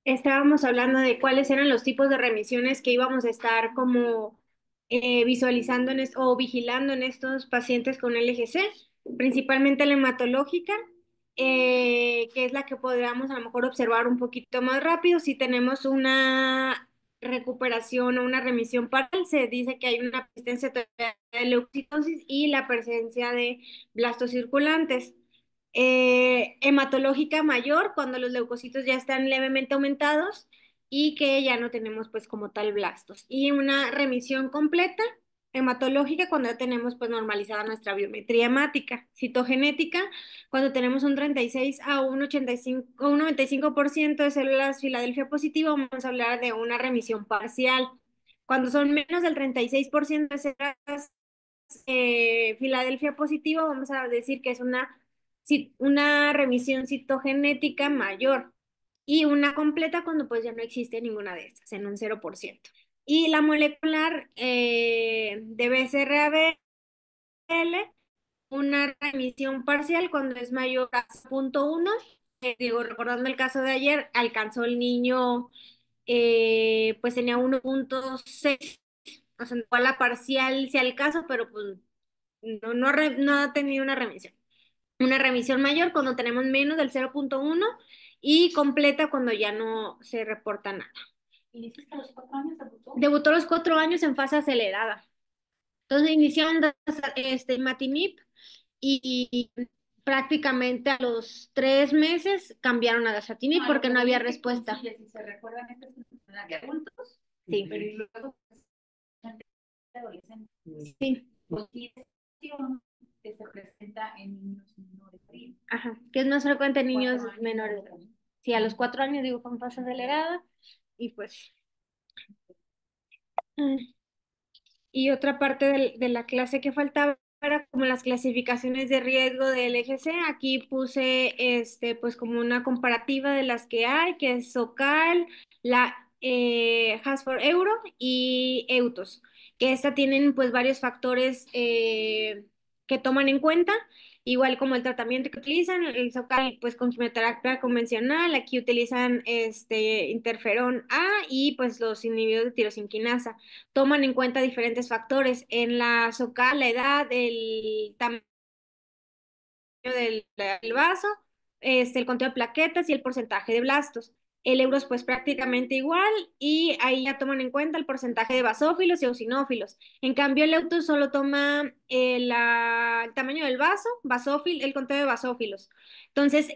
Estábamos hablando de cuáles eran los tipos de remisiones que íbamos a estar como visualizando o vigilando en estos pacientes con LGC, principalmente la hematológica, que es la que podríamos a lo mejor observar un poquito más rápido. Si tenemos una recuperación o una remisión parcial, se dice que hay una presencia todavía de leucocitosis y la presencia de blastos circulantes. Hematológica mayor cuando los leucocitos ya están levemente aumentados y que ya no tenemos pues como tal blastos. Y una remisión completa hematológica cuando ya tenemos pues normalizada nuestra biometría hemática. Citogenética cuando tenemos un 36 a un 85 o un 95% de células Filadelfia positiva, vamos a hablar de una remisión parcial. Cuando son menos del 36% de células Filadelfia positiva, vamos a decir que es una remisión citogenética mayor y una completa cuando pues ya no existe ninguna de estas, en un 0%. Y la molecular de BCR-ABL, una remisión parcial cuando es mayor a 0.1. Digo, recordando el caso de ayer, alcanzó el niño, pues tenía 1.6, o sea, no a la parcial si al caso, pero pues no ha tenido una remisión mayor cuando tenemos menos del 0.1 y completa cuando ya no se reporta nada. ¿Y dices que a los 4 años debutó? Debutó a los 4 años en fase acelerada. Entonces iniciaron Matinib y prácticamente a los 3 meses cambiaron a Dasatinib porque no había respuesta. Si se recuerdan, esta es una enfermedad de adultos. Sí. Pero y luego de adolescentes. Sí. Que se presenta en niños menores. Ajá, que es más frecuente en niños menores. Sí, a los 4 años digo con fase acelerada y pues. Y otra parte de la clase que faltaba era como las clasificaciones de riesgo del EGC. Aquí puse pues como una comparativa de las que hay, que es SOCAL, la Hasfor Euro y EUTOS, que esta tienen pues varios factores que toman en cuenta. Igual como el tratamiento que utilizan, el SOCAL pues con quimioterapia convencional, aquí utilizan interferón A y pues los inhibidores de tirosinquinasa. Toman en cuenta diferentes factores. En la SOCAL, la edad, el tamaño del vaso, el conteo de plaquetas y el porcentaje de blastos. El Euros pues prácticamente igual y ahí ya toman en cuenta el porcentaje de basófilos y eosinófilos. En cambio el Eutos solo toma el tamaño del vaso, el conteo de basófilos. Entonces,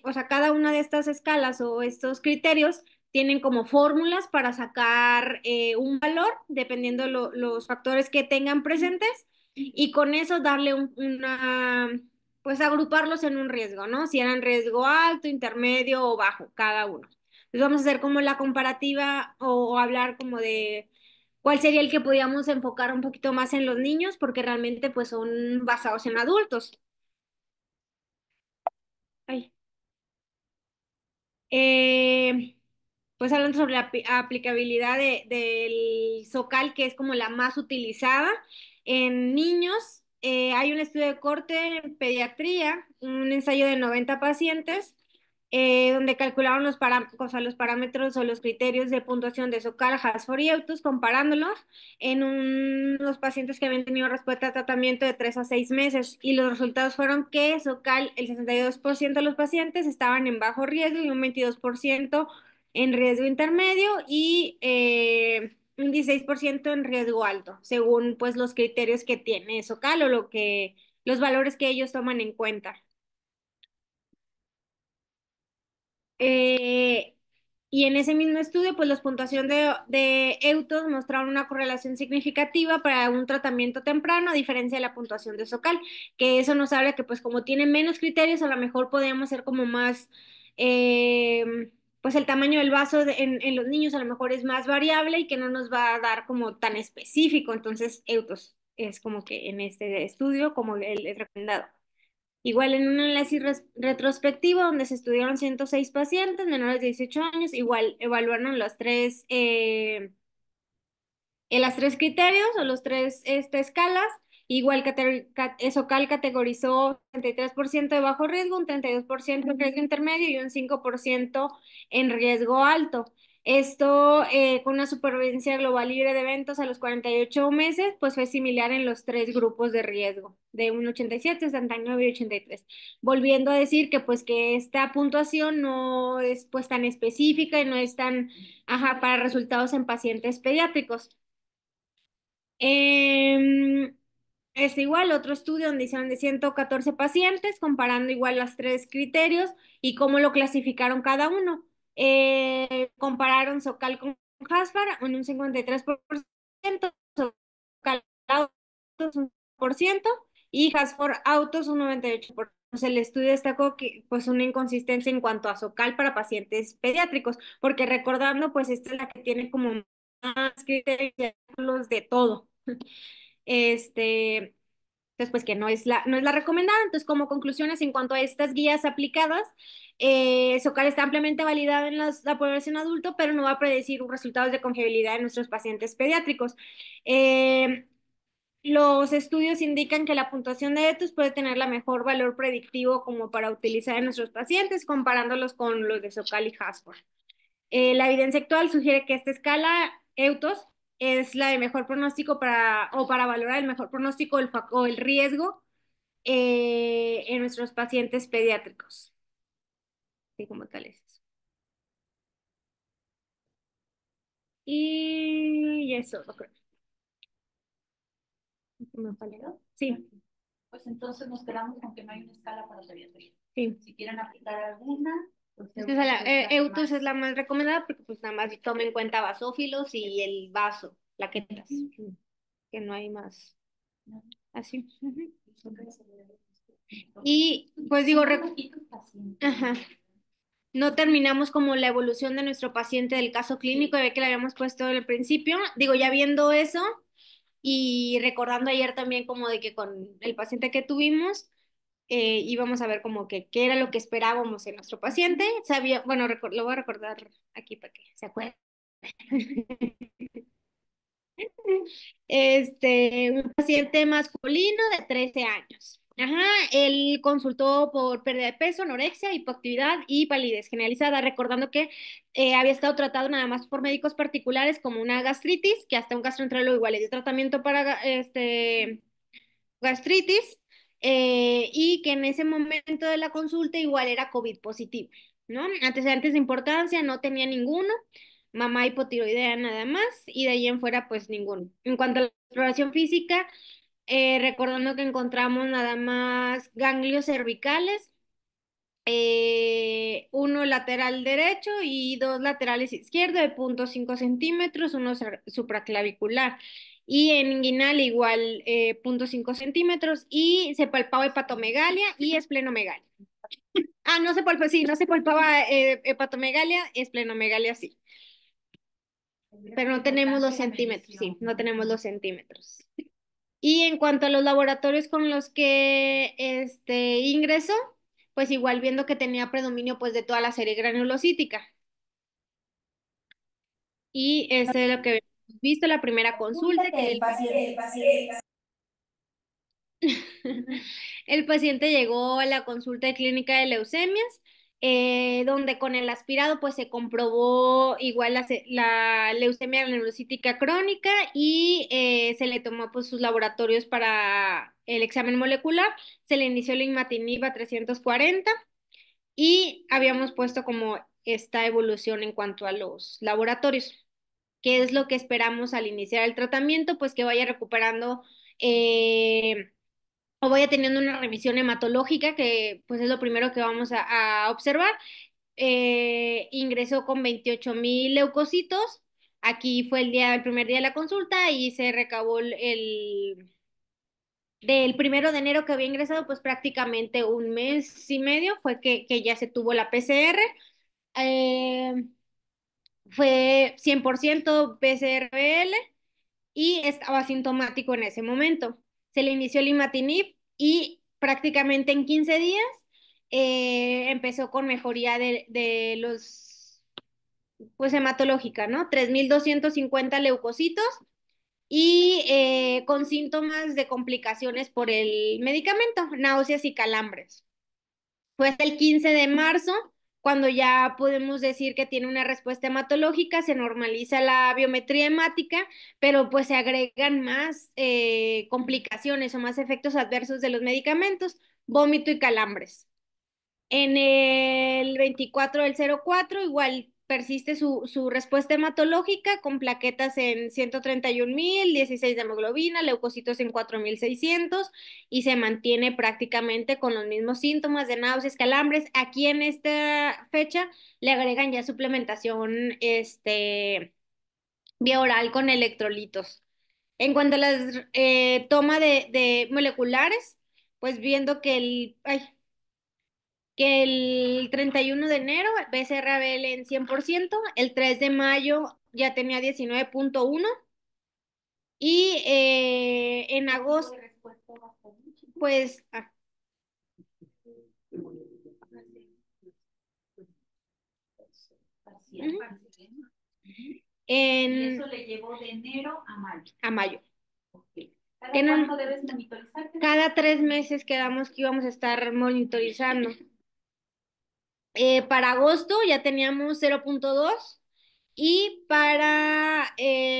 o sea, cada una de estas escalas o estos criterios tienen como fórmulas para sacar un valor dependiendo los factores que tengan presentes y con eso darle pues agruparlos en un riesgo, ¿no? Si eran riesgo alto, intermedio o bajo, cada uno. Entonces vamos a hacer como la comparativa o hablar como de cuál sería el que podíamos enfocar un poquito más en los niños, porque realmente pues son basados en adultos. Ay. Eh, pues hablando sobre la aplicabilidad del SOCAL, que es como la más utilizada en niños, hay un estudio de corte en pediatría, un ensayo de 90 pacientes, donde calcularon o sea, los parámetros o los criterios de puntuación de SOCAL, Hasford y Eutus, comparándolos en unos pacientes que habían tenido respuesta a tratamiento de 3 a 6 meses. Y los resultados fueron que SOCAL, el 62% de los pacientes estaban en bajo riesgo y un 22% en riesgo intermedio y un 16% en riesgo alto, según pues los criterios que tiene SOCAL o los valores que ellos toman en cuenta. Eh, y en ese mismo estudio, pues las puntuación de EUTOS mostraron una correlación significativa para un tratamiento temprano, a diferencia de la puntuación de SOCAL, que eso nos habla que pues como tiene menos criterios, a lo mejor podríamos ser como más, pues el tamaño del vaso en los niños a lo mejor es más variable y que no nos va a dar como tan específico, entonces EUTOS es como que en este estudio como el recomendado. Igual en un análisis retrospectivo donde se estudiaron 106 pacientes menores de 18 años, igual evaluaron las tres criterios o los tres escalas Igual Esocal categorizó 33% de bajo riesgo, un 32% en riesgo intermedio y un 5% en riesgo alto. Esto con una supervivencia global libre de eventos a los 48 meses, pues fue similar en los tres grupos de riesgo, de un 87, 79 y 83. Volviendo a decir que pues que esta puntuación no es pues tan específica y no es tan, ajá, para resultados en pacientes pediátricos. Em, es igual otro estudio donde hicieron de 114 pacientes, comparando igual los tres criterios y cómo lo clasificaron cada uno. Compararon Socal con Hasfar en un 53%, Socal Autos un por ciento y Hasfar Autos un 98%. El estudio destacó que pues una inconsistencia en cuanto a Socal para pacientes pediátricos, porque recordando pues esta es la que tiene como más criterios de todo. Este, entonces, pues que no es la recomendada. Entonces, como conclusiones en cuanto a estas guías aplicadas, SOCAR está ampliamente validada en la población adulta, pero no va a predecir resultados de confiabilidad en nuestros pacientes pediátricos. Eh, los estudios indican que la puntuación de ETUS puede tener la mejor valor predictivo como para utilizar en nuestros pacientes, comparándolos con los de SOCAL y Hasford. La evidencia actual sugiere que esta escala EUTOS es la de mejor pronóstico para valorar el mejor pronóstico o el riesgo en nuestros pacientes pediátricos. Sí, como tal es eso. Y eso, lo creo. ¿Me faltó? Sí, Pues entonces nos quedamos con que no hay una escala para pediatría. sí. Si quieren aplicar alguna, pues EUTOS es la más recomendada porque pues nada más toma en cuenta basófilos y el vaso, plaquetas, que no hay más. Así. Ujú. Y pues digo, ajá. No terminamos como la evolución de nuestro paciente del caso clínico, de que le habíamos puesto al principio. Digo, ya viendo eso y recordando ayer también como de que con el paciente que tuvimos, íbamos a ver como que qué era lo que esperábamos en nuestro paciente. Sabía, bueno, lo voy a recordar aquí para que se acuerden. Un paciente masculino de 13 años. Ajá, él consultó por pérdida de peso, anorexia, hipoactividad y palidez generalizada, recordando que había estado tratado nada más por médicos particulares como una gastritis, que hasta un gastroenterólogo igual le dio tratamiento para gastritis, y que en ese momento de la consulta igual era COVID positivo, ¿no? Antecedentes de importancia, no tenía ninguno, mamá hipotiroidea nada más, y de ahí en fuera pues ninguno. En cuanto a la exploración física, recordando que encontramos nada más ganglios cervicales, uno lateral derecho y dos laterales izquierdo de 0,5 centímetros, uno supraclavicular. Y en inguinal igual 0,5 centímetros y se palpaba hepatomegalia y esplenomegalia. Ah, no se palpaba, sí, no se palpaba hepatomegalia, esplenomegalia sí. Pero no tenemos los centímetros, sí, no tenemos los centímetros. Y en cuanto a los laboratorios con los que ingresó, pues igual viendo que tenía predominio pues de toda la serie granulocítica. Y ese es lo que hemos visto la primera consulta, resulta que que el paciente. el paciente llegó a la consulta de clínica de leucemias, donde con el aspirado pues se comprobó igual la leucemia granulocítica crónica y se le tomó pues sus laboratorios para el examen molecular, se le inició el imatinib a 340 y habíamos puesto como esta evolución en cuanto a los laboratorios. ¿Qué es lo que esperamos al iniciar el tratamiento? Pues que vaya recuperando o vaya teniendo una revisión hematológica, que pues es lo primero que vamos a observar. Ingresó con 28,000 leucocitos. Aquí fue el primer día de la consulta y se recabó del 1 de enero que había ingresado, pues prácticamente un mes y medio fue que ya se tuvo la PCR. Eh, fue 100% PCR y estaba asintomático en ese momento. Se le inició el imatinib y prácticamente en 15 días empezó con mejoría de los, pues hematológica, ¿no? 3,250 leucocitos y con síntomas de complicaciones por el medicamento, náuseas y calambres. Fue hasta el 15 de marzo cuando ya podemos decir que tiene una respuesta hematológica, se normaliza la biometría hemática, pero pues se agregan más complicaciones o más efectos adversos de los medicamentos, vómito y calambres. En el 24 del 04 igual persiste su respuesta hematológica con plaquetas en 131.000, 16 de hemoglobina, leucocitos en 4.600 y se mantiene prácticamente con los mismos síntomas de náuseas, calambres. Aquí en esta fecha le agregan ya suplementación vía oral con electrolitos. En cuanto a las toma de moleculares, pues viendo que el 31 de enero BCR-ABL en 100%, el 3 de mayo ya tenía 19.1 y en agosto, pues, Y eso le llevó de enero a mayo. Okay. ¿Cada cuánto debes monitorizar? Cada 3 meses quedamos que íbamos a estar monitorizando. Para agosto ya teníamos 0.2 y para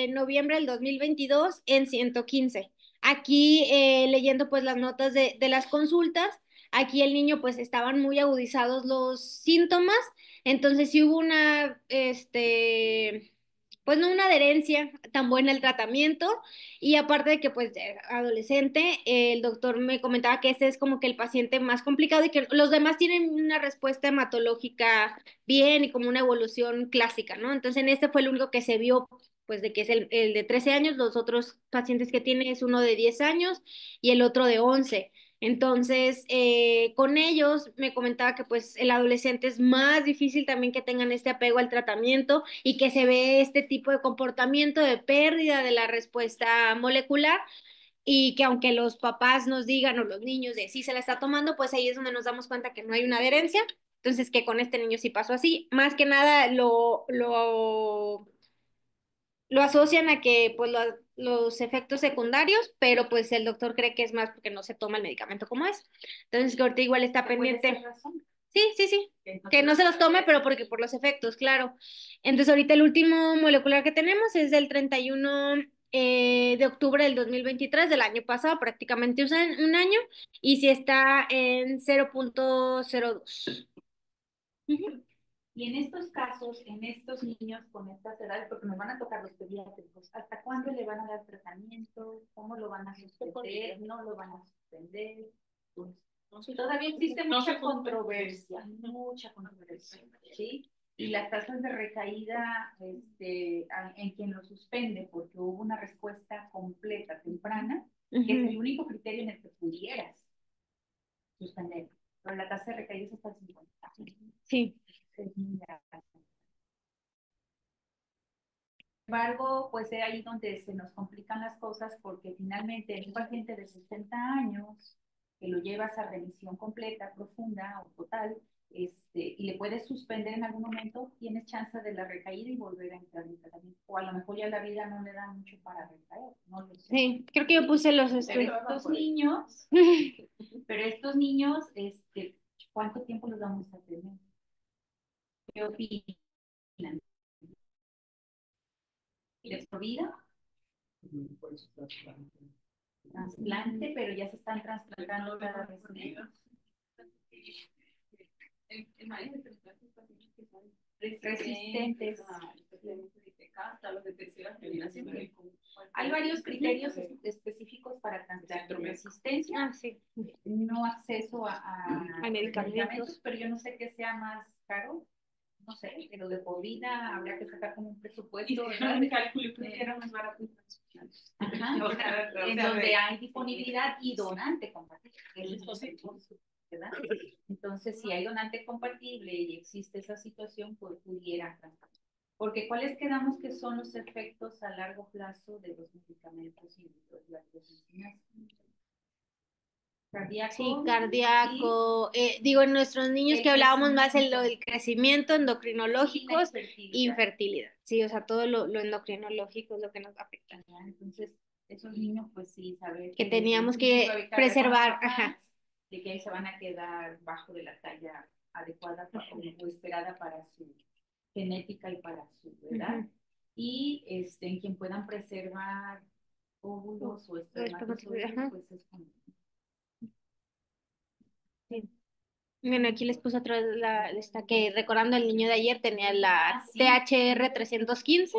noviembre del 2022 en 115. Aquí leyendo pues las notas de las consultas, aquí el niño pues estaban muy agudizados los síntomas, entonces sí hubo pues no una adherencia tan buena al tratamiento y aparte de que pues de adolescente, el doctor me comentaba que ese es como que el paciente más complicado y que los demás tienen una respuesta hematológica bien y como una evolución clásica, ¿no? Entonces en este fue el único que se vio pues de que es el de 13 años, los otros pacientes que tiene es uno de 10 años y el otro de 11. Entonces, con ellos me comentaba que pues el adolescente es más difícil también que tengan este apego al tratamiento y que se ve este tipo de comportamiento de pérdida de la respuesta molecular y que aunque los papás nos digan o los niños de sí se la está tomando, pues ahí es donde nos damos cuenta que no hay una adherencia. Entonces, que con este niño sí pasó así. Más que nada lo asocian a que pues los efectos secundarios, pero pues el doctor cree que es más porque no se toma el medicamento como es. Entonces que ahorita igual está pendiente. Sí, sí, sí. Que no se los tome, pero porque por los efectos, claro. Entonces ahorita el último molecular que tenemos es del 31 de octubre del 2023 del año pasado, prácticamente un año, y si está en 0.02. Y en estos casos, en estos niños con estas edades, porque nos van a tocar los pediátricos, ¿hasta cuándo le van a dar tratamiento? ¿Cómo lo van a suspender? ¿No lo van a suspender? Pues, todavía existe mucha controversia, ¿sí? Y las tasas de recaída en quien lo suspende porque hubo una respuesta completa, temprana, que es el único criterio en el que pudieras suspender. Pero la tasa de recaída es hasta el 50. Sí. Embargo, pues es ahí donde se nos complican las cosas porque finalmente en un paciente de 60 años que lo llevas a remisión completa, profunda o total, y le puedes suspender en algún momento, tienes chance de la recaída y volver a entrar en tratamiento. O a lo mejor ya la vida no le da mucho para recaer, no lo sé. Sí, creo que yo puse los Pero estos niños, ¿cuánto tiempo los vamos a tener? ¿Qué opinan? ¿De por vida? Trasplante, pero ya se están trasplantando cada vez menos. El manejo de trasplantes pacientes que son resistentes hasta los de tercera generación. Hay varios criterios específicos para trasplantes. Resistencia, no acceso a medicamentos, pero yo no sé qué sea más caro. No sé, pero de por vida habría que sacar como un presupuesto. Un cálculo, creo que era más barato. En donde hay disponibilidad y donante compatible. ¿Verdad? Entonces, si hay donante compatible y existe esa situación, pues pudiera trasplantar. Porque ¿cuáles quedamos que son los efectos a largo plazo de los medicamentos y de las medicinas? Cardíaco. Sí, cardíaco. Digo, en nuestros niños que hablábamos más en lo del crecimiento, endocrinológicos, infertilidad. Sí, o sea, todo lo endocrinológico es lo que nos afecta. Ajá, entonces, esos niños, pues sí, saber Que que desde un teníamos principio que hay que hablar con los preservar. papás, Ajá. de que ahí se van a quedar bajo de la talla adecuada o esperada para su genética y para su edad. Y en quien puedan preservar óvulos o espermatozoides, pues es como... Sí. Bueno, aquí les puse otra vez esta que recordando el niño de ayer tenía la THR 315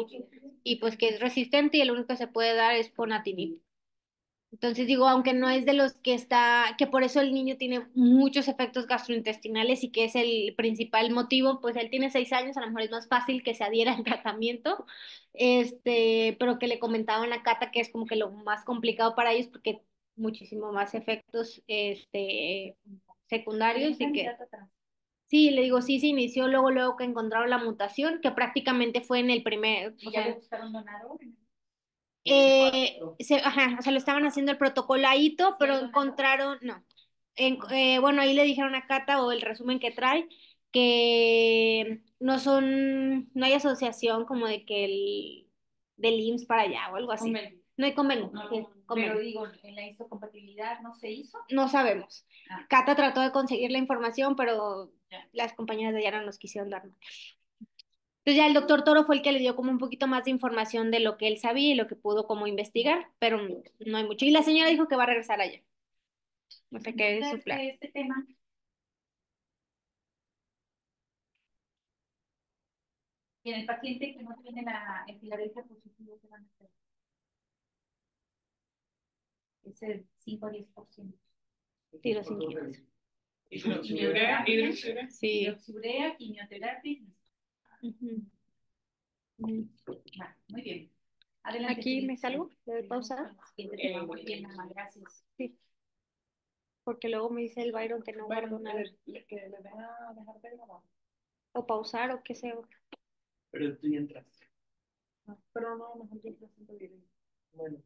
y pues que es resistente y el único que se puede dar es ponatinib. Entonces digo, aunque no es de los que está, que por eso el niño tiene muchos efectos gastrointestinales y que es el principal motivo, pues él tiene 6 años, a lo mejor es más fácil que se adhiera al tratamiento, pero que le comentaban a Cata que es como que lo más complicado para ellos porque muchísimo más efectos, secundarios y que sí, le digo, sí, se inició luego que encontraron la mutación, que prácticamente fue en el primer, ¿Y ya le buscaron donador? Ajá, o sea, lo estaban haciendo el protocolo ahí, pero encontraron, no. Bueno, ahí le dijeron a Cata, o el resumen que trae, que no hay asociación como de que del IMSS para allá o algo así. Convenio. No hay convenio. No, Sí, convenio. pero digo, en la histocompatibilidad no se hizo. No sabemos. Ah. Cata trató de conseguir la información, pero Ya. las compañeras de allá no nos quisieron dar nada. Entonces ya el doctor Toro fue el que le dio como un poquito más de información de lo que él sabía y lo que pudo como investigar, pero no hay mucho. Y la señora dijo que va a regresar allá. No sé qué es su plan. Este tema. Y en el paciente que no tiene el Filadelfia positivo, ¿qué van a hacer? Es el 5 a 10%. Tiro sin quimio. Hidroxiurea, Sí. hidroxiurea, quimioterapia. Ujú. Muy bien. Adelante. Aquí me salgo, le doy pausa. Muy bien, mamá, gracias. Sí, porque luego me dice el Byron que no guardo nada. Que le van a dejar de grabar. O pausar o qué sé. Pero tú ya entraste. Pero no, mejor yo presento bien. Bueno,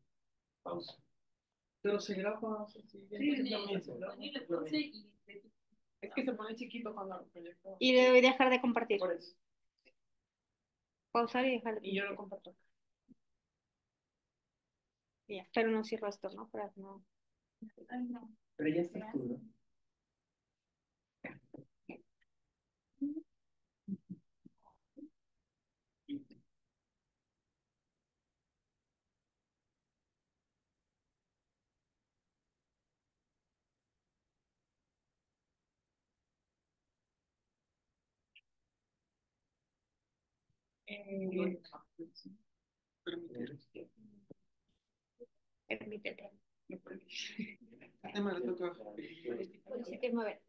pausa. Pero se graba. Sí, también se graba. Es que se pone chiquito cuando lo proyecto. Y le doy dejar de compartir. Por eso. Pausar y dejar de Y yo lo comparto. Ya, pero no cierro esto, ¿no? Para no. Ay, no. Pero ya está oscuro. Permítete. Este me lo toca. Solicíteme a ver.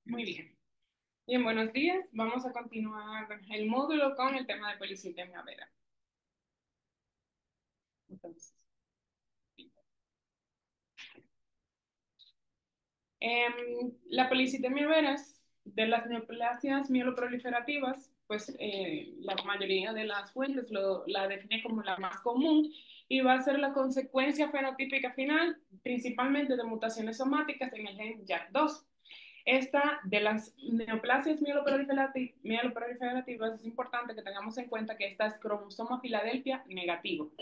Muy bien. Bien, buenos días. Vamos a continuar el módulo con el tema de policitemia vera. Entonces, la policitemia vera es de las neoplasias mieloproliferativas, pues la mayoría de las fuentes la define como la más común y va a ser la consecuencia fenotípica final, principalmente de mutaciones somáticas en el gen JAK2. Esta de las neoplasias mieloproliferativas es importante que tengamos en cuenta que esta es cromosoma Filadelfia negativo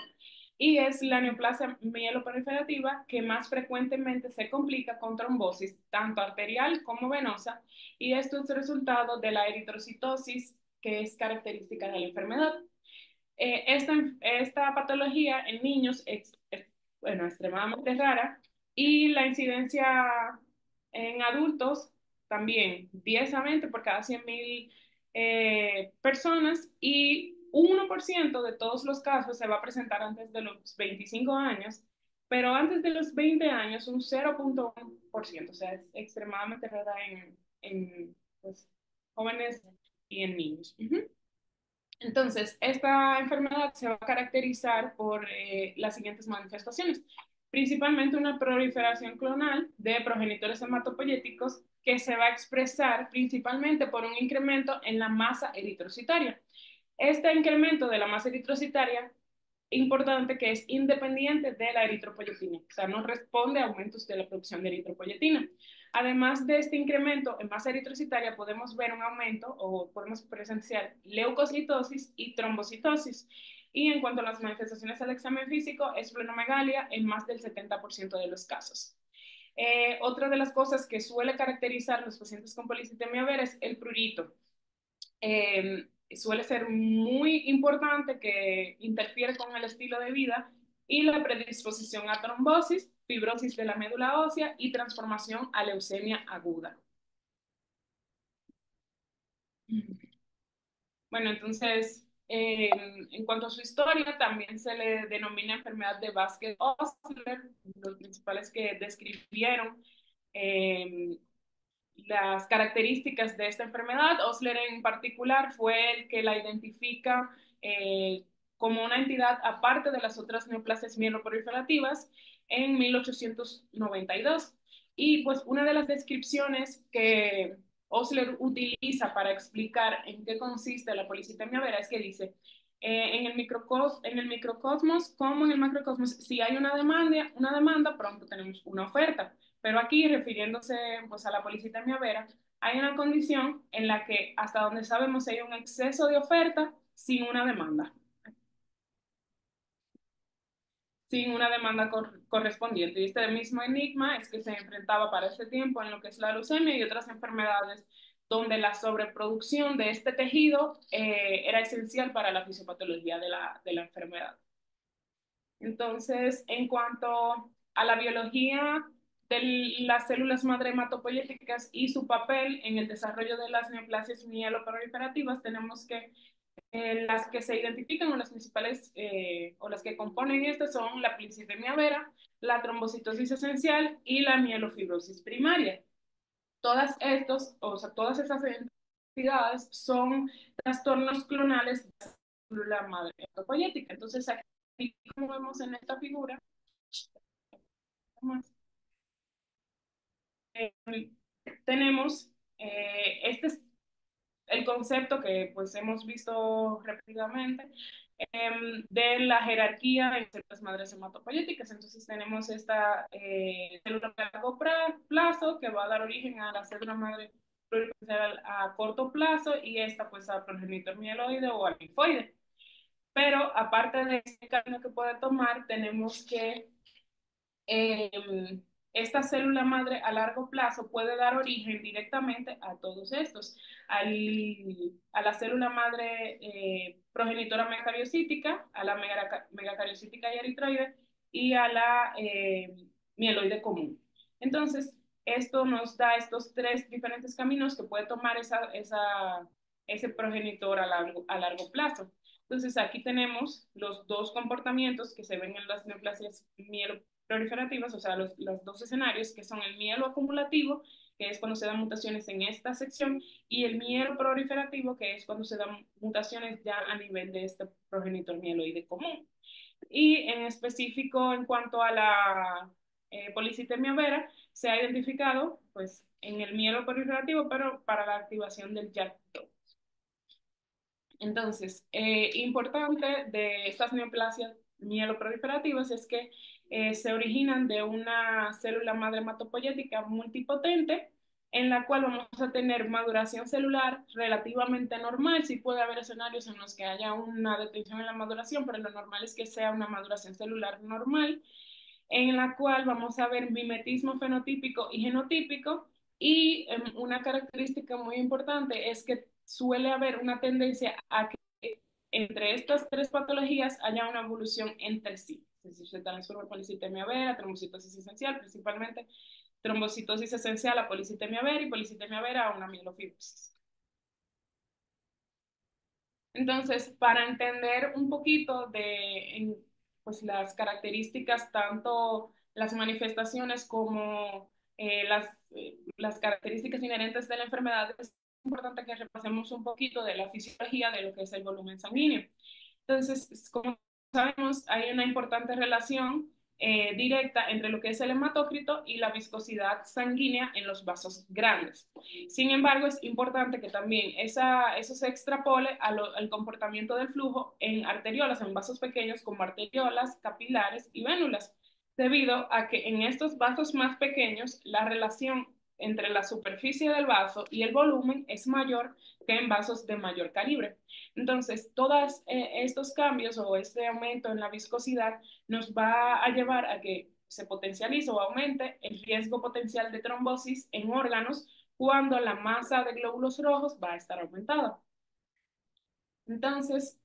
y es la neoplasia mieloproliferativa que más frecuentemente se complica con trombosis tanto arterial como venosa y esto es resultado de la eritrocitosis que es característica de la enfermedad. Esta patología en niños es, bueno, extremadamente rara y la incidencia en adultos también 10 por cada 100.000 personas y 1% de todos los casos se va a presentar antes de los 25 años, pero antes de los 20 años un 0,1%, o sea, es extremadamente rara en pues, jóvenes y en niños. Entonces, esta enfermedad se va a caracterizar por las siguientes manifestaciones. Principalmente una proliferación clonal de progenitores hematopoyéticos que se va a expresar principalmente por un incremento en la masa eritrocitaria. Este incremento de la masa eritrocitaria, importante que es independiente de la eritropoyetina, o sea, no responde a aumentos de la producción de eritropoyetina. Además de este incremento en masa eritrocitaria, podemos ver un aumento o podemos presenciar leucocitosis y trombocitosis. Y en cuanto a las manifestaciones al examen físico, es splenomegalia en más del 70% de los casos. Otra de las cosas que suele caracterizar a los pacientes con policitemia vera es el prurito. Suele ser muy importante, que interfiere con el estilo de vida, y la predisposición a trombosis, fibrosis de la médula ósea y transformación a leucemia aguda. Bueno, entonces, en cuanto a su historia, también se le denomina enfermedad de Basket-Osler, los principales que describieron eh, las características de esta enfermedad. Osler en particular fue el que la identifica como una entidad aparte de las otras neoplasias mieloproliferativas en 1892. Y pues una de las descripciones que Osler utiliza para explicar en qué consiste la policitemia vera es que dice, en el microcosmos como en el macrocosmos, si hay una demanda, pronto tenemos una oferta. Pero aquí, refiriéndose pues, a la policitemia vera, hay una condición en la que, hasta donde sabemos, hay un exceso de oferta sin una demanda, correspondiente. Y este mismo enigma es que se enfrentaba para ese tiempo en lo que es la leucemia y otras enfermedades donde la sobreproducción de este tejido era esencial para la fisiopatología de la enfermedad. Entonces, en cuanto a la biología de las células madre hematopoyéticas y su papel en el desarrollo de las neoplasias mieloproliferativas, tenemos que las que se identifican, o las principales o las que componen esto, son la policitemia vera, la trombocitosis esencial y la mielofibrosis primaria. Todas estas entidades son trastornos clonales de la célula madre hematopoyética. Entonces, aquí, como vemos en esta figura, eh, tenemos este es el concepto que pues hemos visto repetidamente de la jerarquía entre las madres hematopoyéticas. Entonces tenemos esta célula a largo plazo que va a dar origen a la célula madre a corto plazo, y esta pues a progenitor mieloide o al linfoide. Pero aparte de este camino que puede tomar, tenemos que esta célula madre a largo plazo puede dar origen directamente a todos estos, a la célula madre progenitora megacariocítica, a la megacariocítica y eritroide, y a la mieloide común. Entonces, esto nos da estos tres diferentes caminos que puede tomar ese progenitor a largo plazo. Entonces, aquí tenemos los dos comportamientos que se ven en las neoplasias proliferativas, o sea, los dos escenarios, que son el mielo acumulativo, que es cuando se dan mutaciones en esta sección, y el mielo proliferativo, que es cuando se dan mutaciones ya a nivel de este progenitor mieloide común. Y en específico, en cuanto a la policitemia vera, se ha identificado pues, en el mielo proliferativo, pero para la activación del JAK2. Entonces, importante de estas neoplasias mieloproliferativas es que se originan de una célula madre hematopoyética multipotente, en la cual vamos a tener maduración celular relativamente normal. Sí puede haber escenarios en los que haya una detención en la maduración, pero lo normal es que sea una maduración celular normal, en la cual vamos a ver mimetismo fenotípico y genotípico, y una característica muy importante es que suele haber una tendencia a que entre estas tres patologías haya una evolución entre sí. Es decir, se transforma policitemia vera, trombocitosis esencial, principalmente trombocitosis esencial a policitemia vera y policitemia vera a una mielofibrosis. Entonces, para entender un poquito de pues, las características, tanto las manifestaciones como las características inherentes de la enfermedad, importante que repasemos un poquito de la fisiología de lo que es el volumen sanguíneo. Entonces, como sabemos, hay una importante relación directa entre lo que es el hematócrito y la viscosidad sanguínea en los vasos grandes. Sin embargo, es importante que también eso se extrapole al comportamiento del flujo en arteriolas, en vasos pequeños como arteriolas, capilares y vénulas, debido a que en estos vasos más pequeños la relación entre la superficie del vaso y el volumen es mayor que en vasos de mayor calibre. Entonces, todos estos cambios o este aumento en la viscosidad nos va a llevar a que se potencialice o aumente el riesgo potencial de trombosis en órganos cuando la masa de glóbulos rojos va a estar aumentada. Entonces,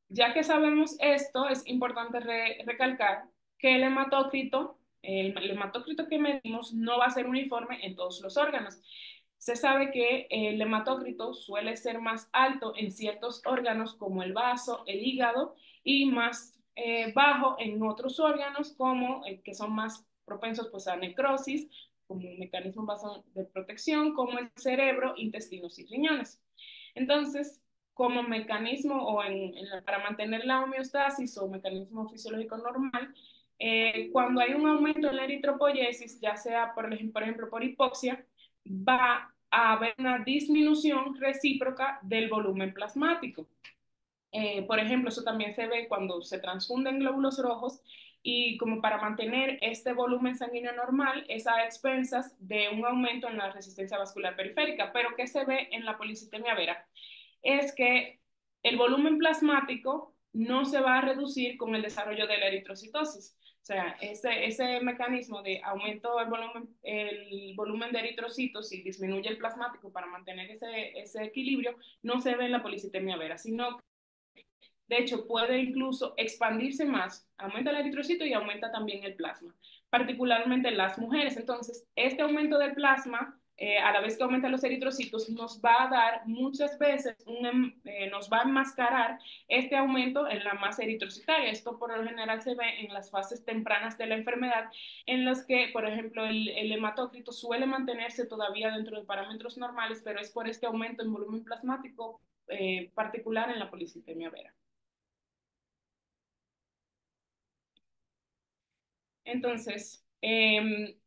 ya que sabemos esto, es importante recalcar que el hematócrito que medimos no va a ser uniforme en todos los órganos. Se sabe que el hematócrito suele ser más alto en ciertos órganos como el vaso, el hígado y más bajo en otros órganos como que son más propensos pues, a necrosis como un mecanismo de protección como el cerebro, intestinos y riñones. Entonces, como mecanismo o para mantener la homeostasis o mecanismo fisiológico normal, cuando hay un aumento en la eritropoyesis, ya sea por ejemplo por hipoxia, va a haber una disminución recíproca del volumen plasmático. Por ejemplo, eso también se ve cuando se transfunden glóbulos rojos y como para mantener este volumen sanguíneo normal es a expensas de un aumento en la resistencia vascular periférica. Pero ¿qué se ve en la policitemia vera? Es que el volumen plasmático no se va a reducir con el desarrollo de la eritrocitosis. O sea, ese mecanismo de aumento el volumen de eritrocitos y disminuye el plasmático para mantener ese equilibrio, no se ve en la policitemia vera, sino de hecho, puede incluso expandirse más, aumenta el eritrocito y aumenta también el plasma, particularmente en las mujeres. Entonces, este aumento del plasma, a la vez que aumentan los eritrocitos, nos va a dar muchas veces, nos va a enmascarar este aumento en la masa eritrocitaria. Esto por lo general se ve en las fases tempranas de la enfermedad, en las que, por ejemplo, el hematócrito suele mantenerse todavía dentro de parámetros normales, pero es por este aumento en volumen plasmático particular en la policitemia vera. Entonces,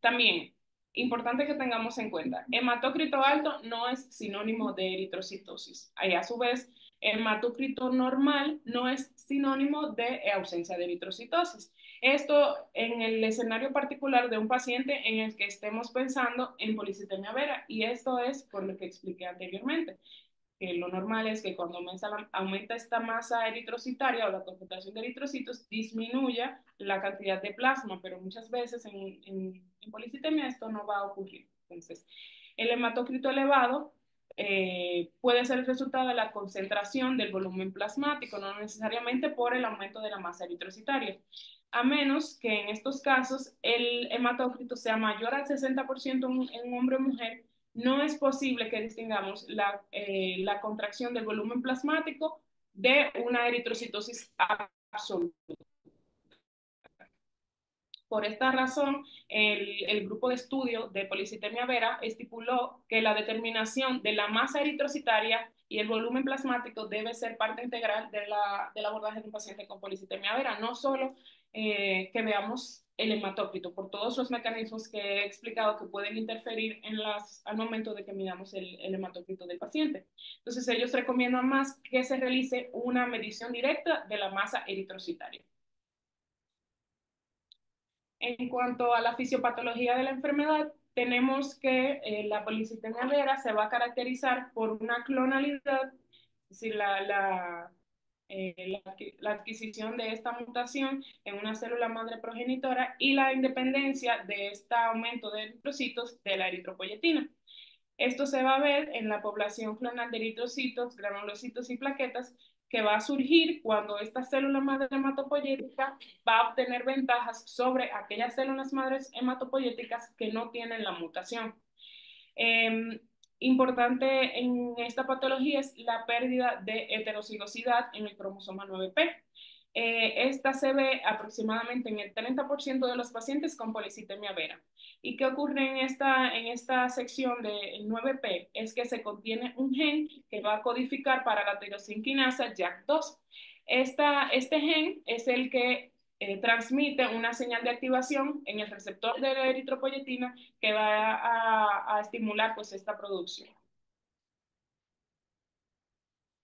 también, importante que tengamos en cuenta, hematócrito alto no es sinónimo de eritrocitosis. A su vez, hematócrito normal no es sinónimo de ausencia de eritrocitosis. Esto en el escenario particular de un paciente en el que estemos pensando en policitemia vera, y esto es por lo que expliqué anteriormente que lo normal es que cuando aumenta esta masa eritrocitaria o la concentración de eritrocitos, disminuya la cantidad de plasma, pero muchas veces en policitemia esto no va a ocurrir. Entonces, el hematócrito elevado puede ser el resultado de la concentración del volumen plasmático, no necesariamente por el aumento de la masa eritrocitaria, a menos que en estos casos el hematócrito sea mayor al 60% en hombre o mujer. No es posible que distingamos la contracción del volumen plasmático de una eritrocitosis absoluta. Por esta razón, el grupo de estudio de policitemia vera estipuló que la determinación de la masa eritrocitaria y el volumen plasmático debe ser parte integral del abordaje de un paciente con policitemia vera, no solo que veamos el hematócrito, por todos los mecanismos que he explicado que pueden interferir al momento de que midamos el hematócrito del paciente. Entonces, ellos recomiendan más que se realice una medición directa de la masa eritrocitaria. En cuanto a la fisiopatología de la enfermedad, tenemos que la policitemia vera se va a caracterizar por una clonalidad, es decir, la adquisición de esta mutación en una célula madre progenitora y la independencia de este aumento de eritrocitos de la eritropoyetina. Esto se va a ver en la población clonal de eritrocitos, granulocitos y plaquetas que va a surgir cuando esta célula madre hematopoyética va a obtener ventajas sobre aquellas células madres hematopoyéticas que no tienen la mutación. Importante en esta patología es la pérdida de heterocigosidad en el cromosoma 9p. esta se ve aproximadamente en el 30% de los pacientes con policitemia vera. ¿Y qué ocurre en esta sección del 9P? Es que se contiene un gen que va a codificar para la tirosinquinasa JAK2. Este gen es el que transmite una señal de activación en el receptor de la eritropoyetina que va a estimular pues esta producción.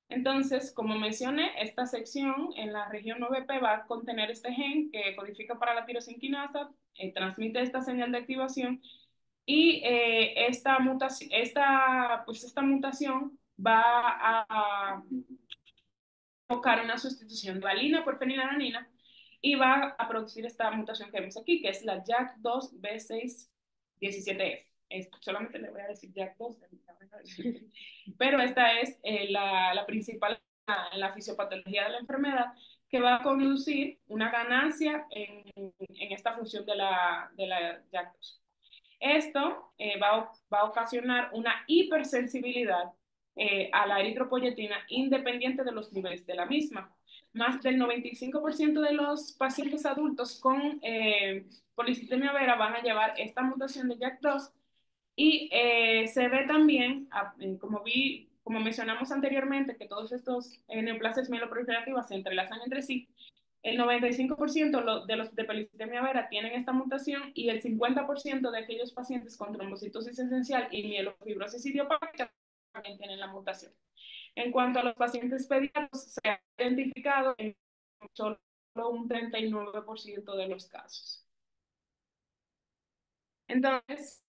Entonces, como mencioné, esta sección en la región 9P va a contener este gen que codifica para la tirosinquinasa, transmite esta señal de activación y esta mutación va a provocar una sustitución de valina por fenilalanina y va a producir esta mutación que vemos aquí, que es la JAK2B617F. Solamente le voy a decir JAK2, pero esta es la principal en la fisiopatología de la enfermedad que va a conducir una ganancia en esta función de la JAK2. Esto va a ocasionar una hipersensibilidad a la eritropoyetina independiente de los niveles de la misma. Más del 95% de los pacientes adultos con policitemia vera van a llevar esta mutación de JAK2 y se ve también, como mencionamos anteriormente, que todos estos neoplasias mieloproliferativas se entrelazan entre sí. El 95% de los de policitemia vera tienen esta mutación y el 50% de aquellos pacientes con trombocitosis esencial y mielofibrosis idiopática también tienen la mutación. En cuanto a los pacientes pediátricos, se ha identificado en solo un 39% de los casos. Entonces,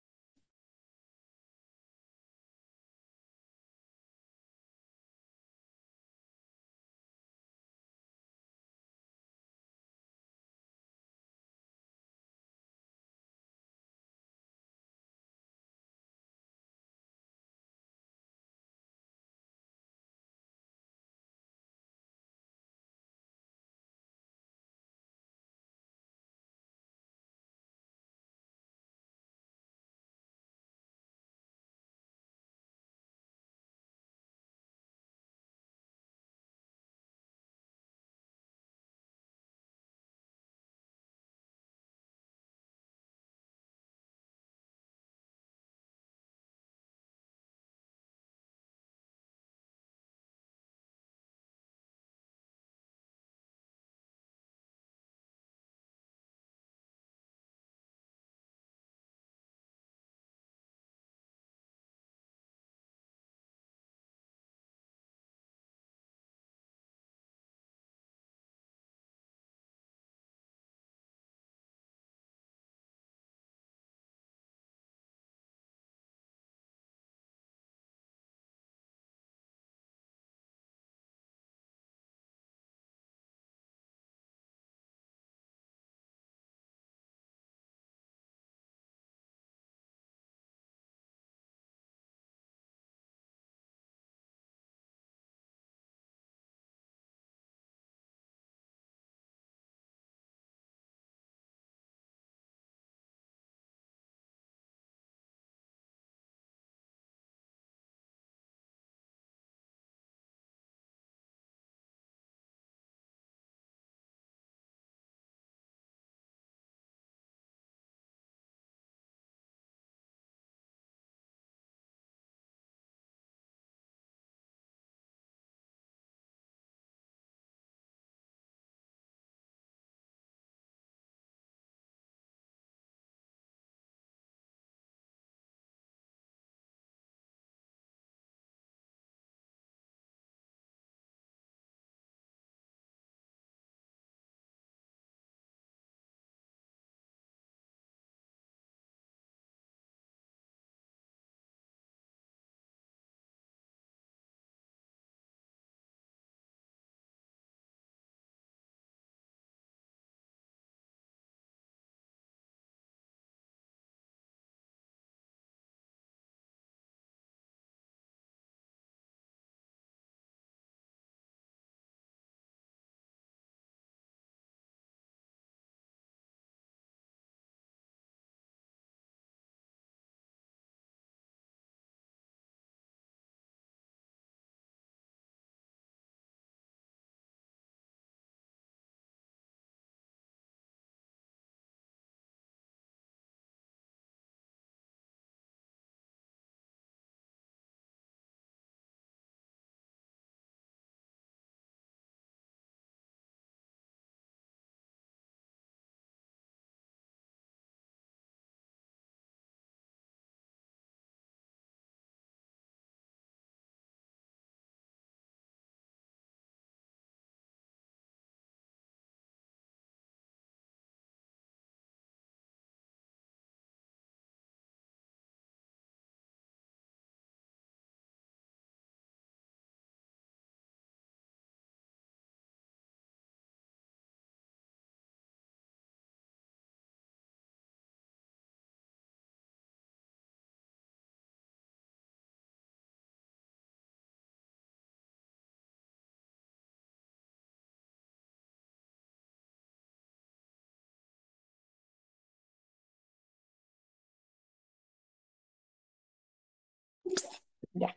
Ya.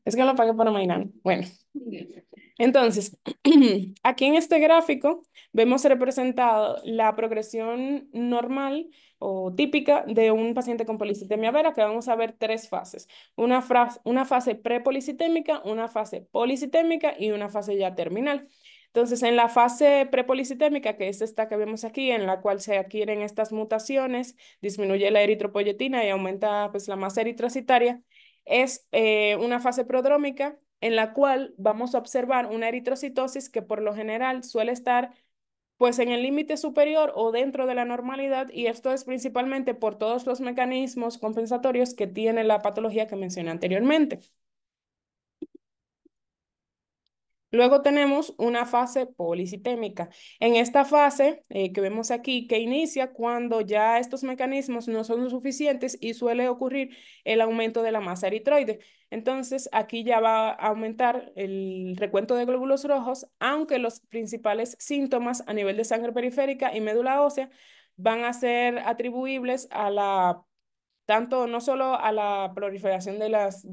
Es que lo pagué para Mainan. Bueno, entonces, aquí en este gráfico vemos representado la progresión normal o típica de un paciente con policitemia vera, que vamos a ver tres fases. Una fase prepolicitémica, una fase policitémica y una fase ya terminal. Entonces, en la fase prepolicitémica, que es esta que vemos aquí, en la cual se adquieren estas mutaciones, disminuye la eritropoyetina y aumenta pues, la masa eritrocitaria, es una fase prodrómica en la cual vamos a observar una eritrocitosis que por lo general suele estar pues en el límite superior o dentro de la normalidad, y esto es principalmente por todos los mecanismos compensatorios que tiene la patología que mencioné anteriormente. Luego tenemos una fase policitémica. En esta fase que vemos aquí, que inicia cuando ya estos mecanismos no son suficientes y suele ocurrir el aumento de la masa eritroide. Entonces, aquí ya va a aumentar el recuento de glóbulos rojos, aunque los principales síntomas a nivel de sangre periférica y médula ósea van a ser atribuibles a la tanto no solo a la proliferación de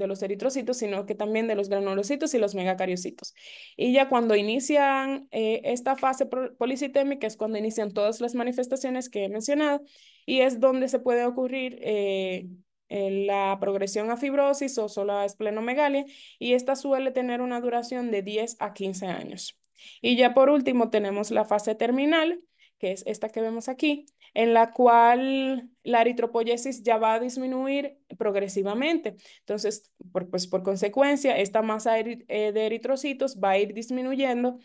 los eritrocitos, sino que también de los granulocitos y los megacariocitos. Y ya cuando inician esta fase policitémica es cuando inician todas las manifestaciones que he mencionado y es donde se puede ocurrir la progresión a fibrosis o solo a esplenomegalia, y esta suele tener una duración de 10 a 15 años. Y ya por último tenemos la fase terminal, que es esta que vemos aquí, en la cual la eritropoyesis ya va a disminuir progresivamente. Entonces, pues, por consecuencia, esta masa de eritrocitos va a ir disminuyendo,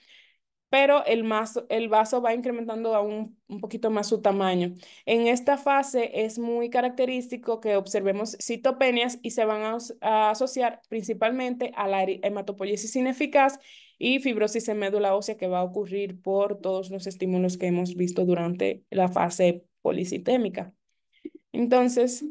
pero el vaso va incrementando aún un poquito más su tamaño. En esta fase es muy característico que observemos citopenias y se van a asociar principalmente a la hematopoiesis ineficaz y fibrosis en médula ósea, que va a ocurrir por todos los estímulos que hemos visto durante la fase policitémica. Entonces,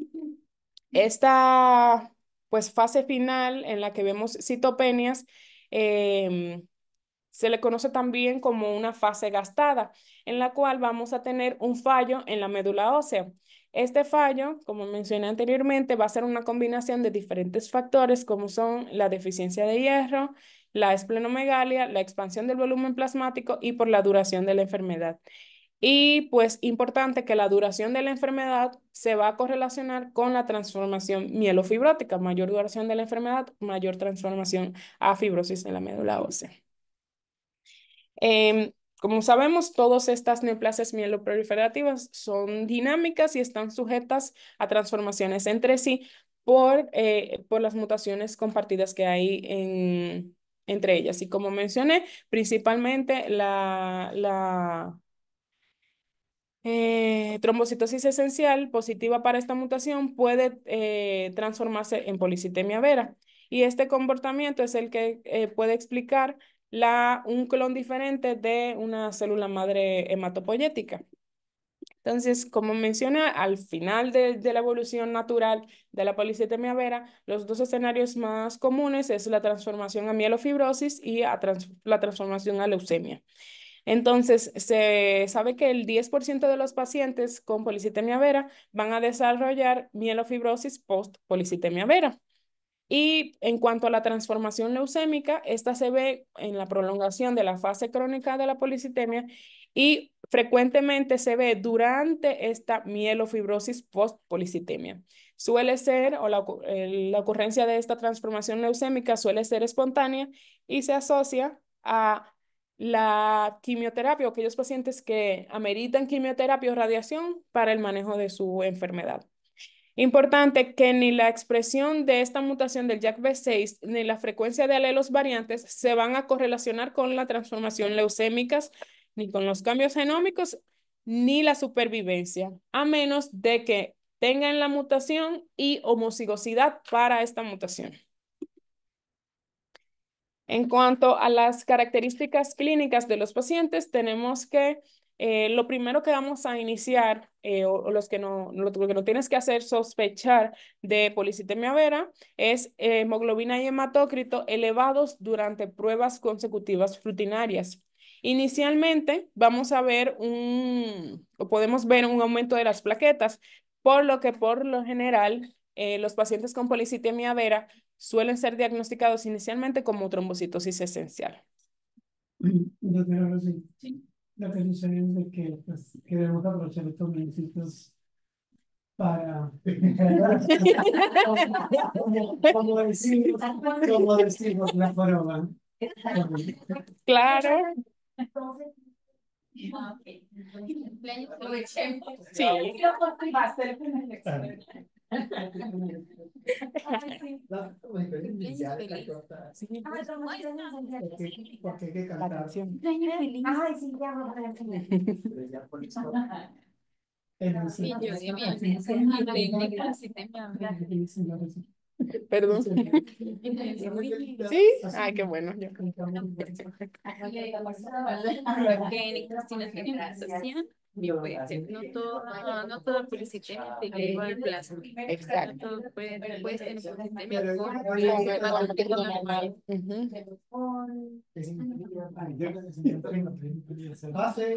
esta pues fase final en la que vemos citopenias, se le conoce también como una fase gastada, en la cual vamos a tener un fallo en la médula ósea. Este fallo, como mencioné anteriormente, va a ser una combinación de diferentes factores como son la deficiencia de hierro, la esplenomegalia, la expansión del volumen plasmático y por la duración de la enfermedad. Y pues importante que la duración de la enfermedad se va a correlacionar con la transformación mielofibrótica. Mayor duración de la enfermedad, mayor transformación a fibrosis en la médula ósea. Como sabemos, todas estas neoplasias mieloproliferativas son dinámicas y están sujetas a transformaciones entre sí por las mutaciones compartidas que hay entre ellas. Y como mencioné, principalmente la trombocitosis esencial positiva para esta mutación puede transformarse en policitemia vera. Y este comportamiento es el que puede explicar un clon diferente de una célula madre hematopoyética. Entonces, como mencioné, al final de la evolución natural de la policitemia vera, los dos escenarios más comunes es la transformación a mielofibrosis y la transformación a leucemia. Entonces, se sabe que el 10% de los pacientes con policitemia vera van a desarrollar mielofibrosis post-policitemia vera. Y en cuanto a la transformación leucémica, esta se ve en la prolongación de la fase crónica de la policitemia y frecuentemente se ve durante esta mielofibrosis post-policitemia. Suele ser, o la ocurrencia de esta transformación leucémica suele ser espontánea y se asocia a la quimioterapia o aquellos pacientes que ameritan quimioterapia o radiación para el manejo de su enfermedad. Importante que ni la expresión de esta mutación del JAK-B6 ni la frecuencia de alelos variantes se van a correlacionar con la transformación leucémicas, ni con los cambios genómicos, ni la supervivencia, a menos de que tengan la mutación y homocigosidad para esta mutación. En cuanto a las características clínicas de los pacientes, tenemos que lo primero que vamos a iniciar, o lo que no tienes que hacer sospechar de policitemia vera, es hemoglobina y hematócrito elevados durante pruebas consecutivas rutinarias. Inicialmente vamos a ver o podemos ver un aumento de las plaquetas, por lo que por lo general los pacientes con policitemia vera suelen ser diagnosticados inicialmente como trombocitosis esencial. Yo creo que sí. Lo que sucede es de que pues, queremos aprovechar estos beneficios para, como decimos la forma. Claro, sí. Porque hay que La cantar. canción. Ay, sí, ya vamos a ver. Perdón. Sí, ay, qué bueno. No todo, no todo policitemia te lleva al plasma. Exacto. Puedes tener policitemia Normal. Ujú. Pase.